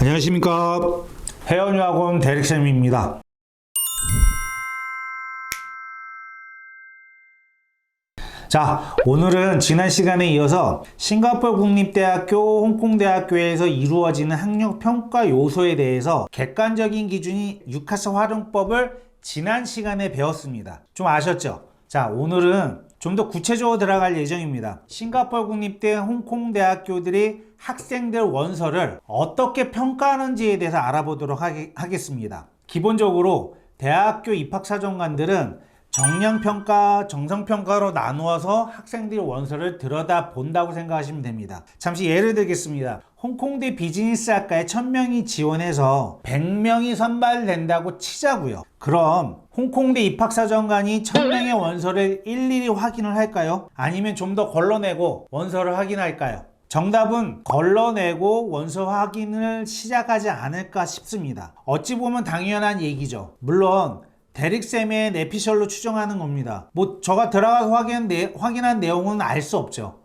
안녕하십니까. 해연유학원 대릭쌤입니다. 자, 오늘은 지난 시간에 이어서 싱가포르 국립대학교, 홍콩대학교에서 이루어지는 학력평가 요소에 대해서 객관적인 기준인 유카스 활용법을 지난 시간에 배웠습니다. 좀 아셨죠? 자, 오늘은 좀 더 구체적으로 들어갈 예정입니다. 싱가포르 국립대, 홍콩대학교들이 학생들 원서를 어떻게 평가하는지에 대해서 알아보도록 하겠습니다. 기본적으로 대학교 입학사정관들은 정량평가, 정성평가로 나누어서 학생들의 원서를 들여다본다고 생각하시면 됩니다. 잠시 예를 들겠습니다. 홍콩대 비즈니스학과에 1000명이 지원해서 100명이 선발된다고 치자고요. 그럼 홍콩대 입학사정관이 1000명의 원서를 일일이 확인을 할까요? 아니면 좀 더 걸러내고 원서를 확인할까요? 정답은 걸러내고 원서 확인을 시작하지 않을까 싶습니다. 어찌 보면 당연한 얘기죠. 물론 대릭쌤의 내피셜로 추정하는 겁니다. 저가 들어가서 확인한 내용은 알 수 없죠.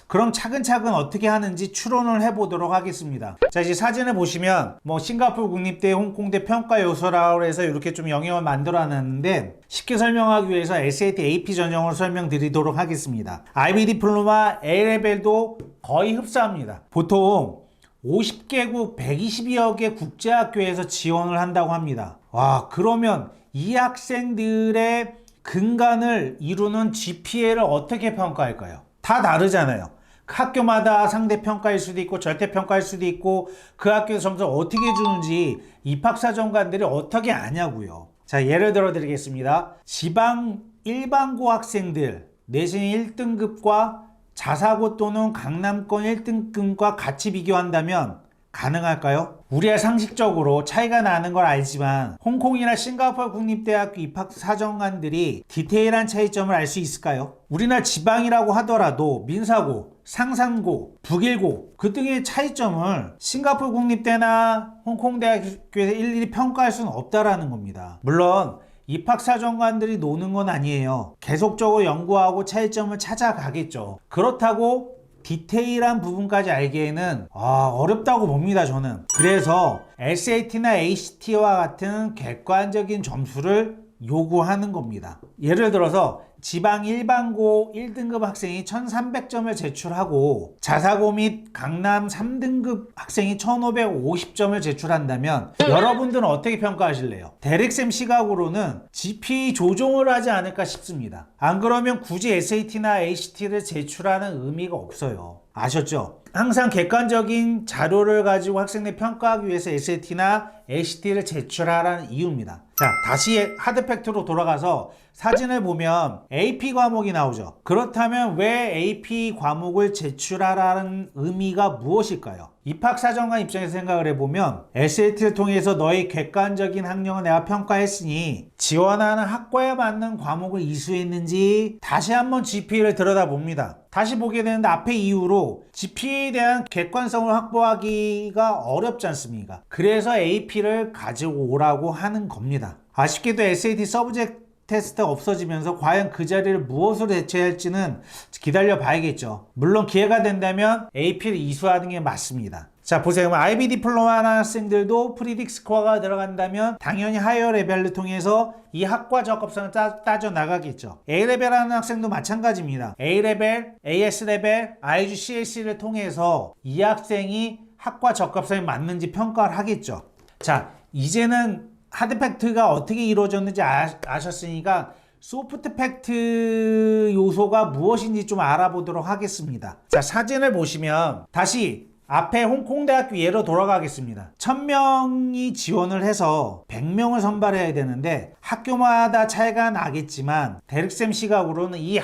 그럼 차근차근 어떻게 하는지 추론을 해보도록 하겠습니다. 자, 이제 사진을 보시면 싱가포르 국립대, 홍콩대 평가 요소라고 해서 이렇게 좀 영역을 만들어 놨는데, 쉽게 설명하기 위해서 SAT, AP 전형을 설명드리도록 하겠습니다. IB 디플로마 A레벨도 거의 흡사합니다. 보통 50개국 120여 개 국제학교에서 지원을 한다고 합니다. 와, 그러면 이 학생들의 근간을 이루는 GPA를 어떻게 평가할까요? 다 다르잖아요. 학교마다 상대평가일 수도 있고 절대평가일 수도 있고 그 학교 점수를 어떻게 주는지 입학사정관들이 어떻게 아냐고요. 자, 예를 들어 드리겠습니다. 지방 일반고 학생들 내신 1등급과 자사고 또는 강남권 1등급과 같이 비교한다면 가능할까요? 우리가 상식적으로 차이가 나는 걸 알지만 홍콩이나 싱가포르 국립대학교 입학사정관들이 디테일한 차이점을 알 수 있을까요? 우리나라 지방이라고 하더라도 민사고, 상산고, 북일고 그 등의 차이점을 싱가포르 국립대나 홍콩대학교에서 일일이 평가할 수는 없다라는 겁니다. 물론 입학사정관들이 노는 건 아니에요. 계속적으로 연구하고 차이점을 찾아가겠죠. 그렇다고 디테일한 부분까지 알기에는 어렵다고 봅니다, 저는. 그래서 SAT나 ACT와 같은 객관적인 점수를 요구하는 겁니다. 예를 들어서 지방 일반고 1등급 학생이 1300점을 제출하고 자사고 및 강남 3등급 학생이 1550점을 제출한다면 여러분들은 어떻게 평가하실래요? 대릭쌤 시각으로는 GPA 조정을 하지 않을까 싶습니다. 안 그러면 굳이 SAT나 ACT를 제출하는 의미가 없어요. 아셨죠? 항상 객관적인 자료를 가지고 학생들 평가하기 위해서 SAT나 ACT를 제출하라는 이유입니다. 자, 다시 하드팩트로 돌아가서 사진을 보면 AP 과목이 나오죠. 그렇다면 왜 AP 과목을 제출하라는 의미가 무엇일까요? 입학사정관 입장에서 생각을 해보면 SAT를 통해서 너의 객관적인 학력을 내가 평가했으니 지원하는 학과에 맞는 과목을 이수했는지 다시 한번 GPA를 들여다봅니다. 다시 보게 되는데 앞의 이유로 GPA에 대한 객관성을 확보하기가 어렵지 않습니까? 그래서 AP를 가지고 오라고 하는 겁니다. 아쉽게도 SAT 서브젝트 테스트가 없어지면서 과연 그 자리를 무엇으로 대체할지는 기다려 봐야겠죠. 물론 기회가 된다면 AP를 이수하는 게 맞습니다. 자, 보세요. IB 디플로마 학생들도 프리딕 스코어가 들어간다면 당연히 하이어 레벨을 통해서 이 학과 적합성을 따져 나가겠죠. A레벨 하는 학생도 마찬가지입니다. A레벨, AS레벨, IGCSE를 통해서 이 학생이 학과 적합성이 맞는지 평가를 하겠죠. 자, 이제는 하드 팩트가 어떻게 이루어졌는지 아셨으니까 소프트 팩트 요소가 무엇인지 좀 알아보도록 하겠습니다. 자, 사진을 보시면 다시 앞에 홍콩대학교 예로 돌아가겠습니다. 1000명이 지원을 해서 100명을 선발해야 되는데 학교마다 차이가 나겠지만 대릭쌤 시각으로는 이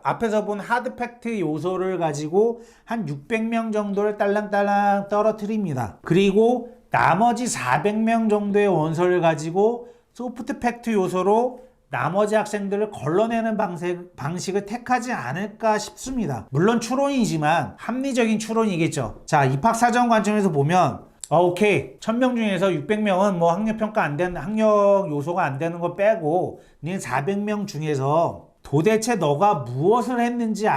앞에서 본 하드팩트 요소를 가지고 한 600명 정도를 딸랑딸랑 떨어뜨립니다. 그리고 나머지 400명 정도의 원서를 가지고 소프트 팩트 요소로 나머지 학생들을 걸러내는 방식을 택하지 않을까 싶습니다. 물론 추론이지만 합리적인 추론이겠죠. 자, 입학사정 관점에서 보면 오케이, 1000명 중에서 600명은 학력평가 안 되는, 학력 요소가 안 되는 거 빼고 니 400명 중에서 도대체 너가 무엇을 했는지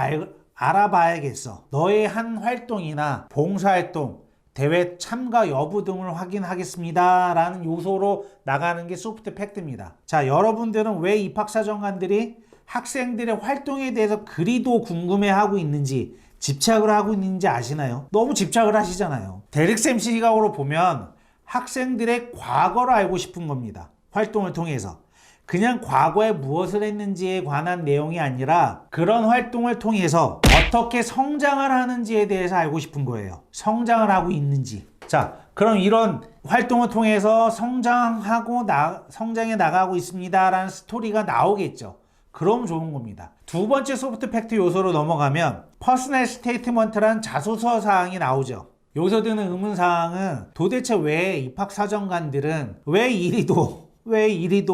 알아봐야겠어. 너의 한 활동이나 봉사활동, 대회 참가 여부 등을 확인하겠습니다 라는 요소로 나가는 게 소프트 팩트입니다. 자, 여러분들은 왜 입학사정관들이 학생들의 활동에 대해서 그리도 궁금해하고 있는지, 집착을 하고 있는지 아시나요? 너무 집착을 하시잖아요. 데릭쌤 시각으로 보면 학생들의 과거를 알고 싶은 겁니다. 활동을 통해서. 그냥 과거에 무엇을 했는지에 관한 내용이 아니라 그런 활동을 통해서 어떻게 성장을 하는지에 대해서 알고 싶은 거예요. 성장을 하고 있는지. 자, 그럼 이런 활동을 통해서 성장해 나가고 있습니다 라는 스토리가 나오겠죠. 그럼 좋은 겁니다. 두 번째 소프트 팩트 요소로 넘어가면 퍼스널 스테이트먼트라는 자소서 사항이 나오죠. 여기서 드는 의문사항은 도대체 왜 입학사정관들은 왜 이리도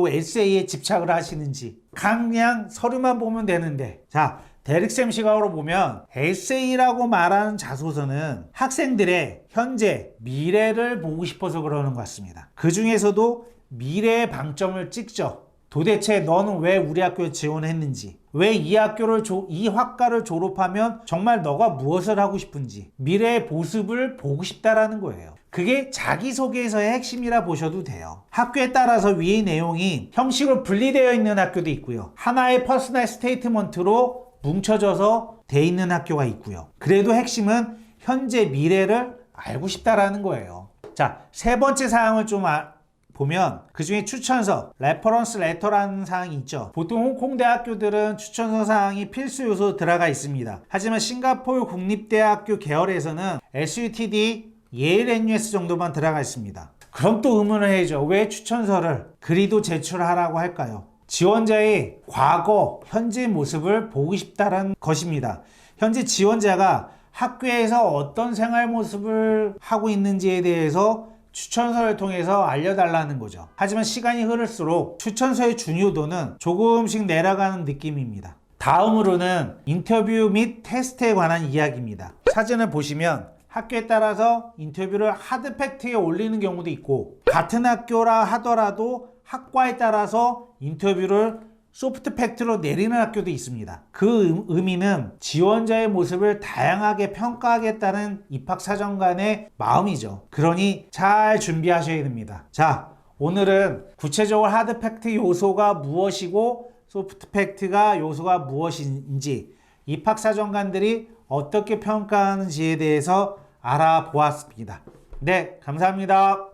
에세이에 집착을 하시는지. 그냥 서류만 보면 되는데. 자, 데릭쌤 시각으로 보면 에세이라고 말하는 자소서는 학생들의 현재, 미래를 보고 싶어서 그러는 것 같습니다. 그 중에서도 미래의 방점을 찍죠. 도대체 너는 왜 우리 학교에 지원했는지, 왜 이 학과를 졸업하면 정말 너가 무엇을 하고 싶은지, 미래의 모습을 보고 싶다라는 거예요. 그게 자기소개서의 핵심이라 보셔도 돼요. 학교에 따라서 위의 내용이 형식으로 분리되어 있는 학교도 있고요. 하나의 퍼스널 스테이트먼트로 뭉쳐져서 돼 있는 학교가 있고요. 그래도 핵심은 현재 미래를 알고 싶다라는 거예요. 자, 세 번째 사항을 좀 보면 그 중에 추천서, 레퍼런스 레터라는 사항이 있죠. 보통 홍콩 대학교들은 추천서 사항이 필수 요소로 들어가 있습니다. 하지만 싱가포르 국립대학교 계열에서는 SUTD, 예일 NUS 정도만 들어가 있습니다. 그럼 또 의문을 해야죠. 왜 추천서를 그리도 제출하라고 할까요? 지원자의 과거, 현재 모습을 보고 싶다는 것입니다. 현재 지원자가 학교에서 어떤 생활 모습을 하고 있는지에 대해서 추천서를 통해서 알려달라는 거죠. 하지만 시간이 흐를수록 추천서의 중요도는 조금씩 내려가는 느낌입니다. 다음으로는 인터뷰 및 테스트에 관한 이야기입니다. 사진을 보시면 학교에 따라서 인터뷰를 하드 팩트에 올리는 경우도 있고, 같은 학교라 하더라도 학과에 따라서 인터뷰를 소프트 팩트로 내리는 학교도 있습니다. 그 의미는 지원자의 모습을 다양하게 평가하겠다는 입학사정관의 마음이죠. 그러니 잘 준비하셔야 됩니다. 자, 오늘은 구체적으로 하드 팩트 요소가 무엇이고 소프트 팩트가 요소가 무엇인지, 입학사정관들이 어떻게 평가하는지에 대해서 알아보았습니다. 네, 감사합니다.